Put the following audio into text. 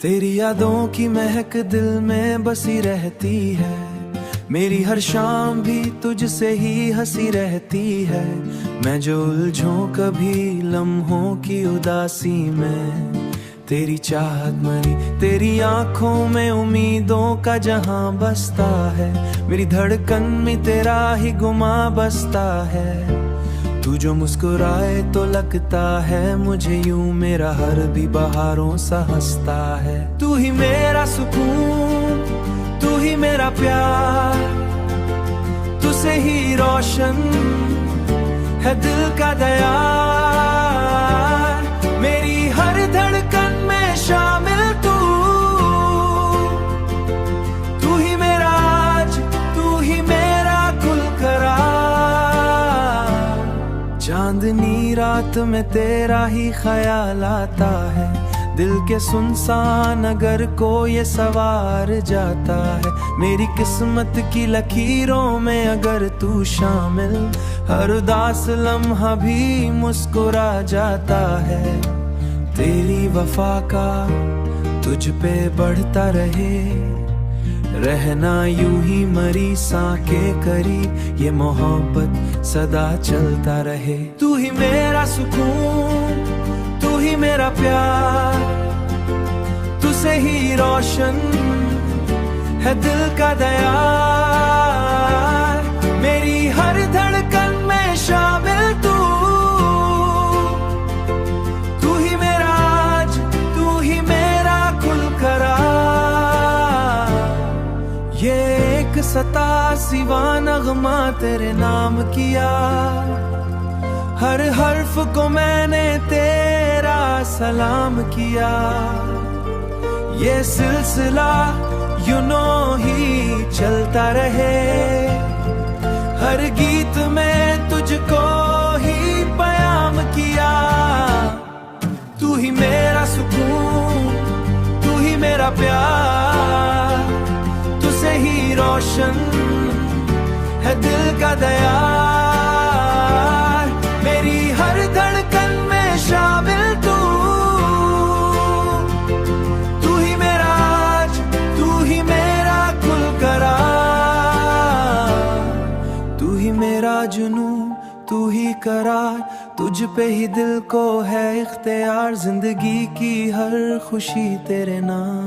तेरी यादों की महक दिल में बसी रहती है। मेरी हर शाम भी तुझसे ही हंसी रहती है। मैं जो उलझूं कभी लम्हों की उदासी में, तेरी चाहत मरी तेरी आंखों में उम्मीदों का जहां बसता है। मेरी धड़कन में तेरा ही गुमा बसता है। तू जो मुस्कुराए तो लगता है मुझे यूं मेरा हर भी बहारों सा हंसता है। तू ही मेरा सुकून, तू ही मेरा प्यार, तुझसे ही रोशन है दिल का दयार। मेरी हर धड़कन में शामिल तू, तू ही मेरा आज, तू ही मेरा कुल करार। चांदनी रात में तेरा ही ख्याल आता है। दिल के सुनसान अगर को ये सवार जाता है। मेरी किस्मत की लकीरों में अगर तू शामिल, हर उदास लम्हा भी मुस्कुरा जाता है। तेरी वफा का तुझ पे बढ़ता रहे, रहना यूं ही मरी सांके करीब, ये मोहब्बत सदा चलता रहे। तू ही मेरा सुकून, तू ही मेरा प्यार, तुझसे ही रोशन है दिल का दयार। मेरी हर धड़कन में शामिल तू, तू ही मेरा आज, तू ही मेरा कुल करार। ये एक सता सिवा नगमा तेरे नाम किया, हर हर्फ को मैंने तेरा सलाम किया। ये सिलसिला यूं ही चलता रहे, हर गीत में तुझको ही बयां किया। तू ही मेरा सुकून, तू ही मेरा प्यार, तुझसे ही रोशन है दिल का दयार। मेरी हर धड़कन में शामिल तू, तू ही मेरा आज, तू ही मेरा कुल करार। तू ही मेरा जुनून, तू ही करार, तुझ पे ही दिल को है इख्तियार। जिंदगी की हर खुशी तेरे नाम।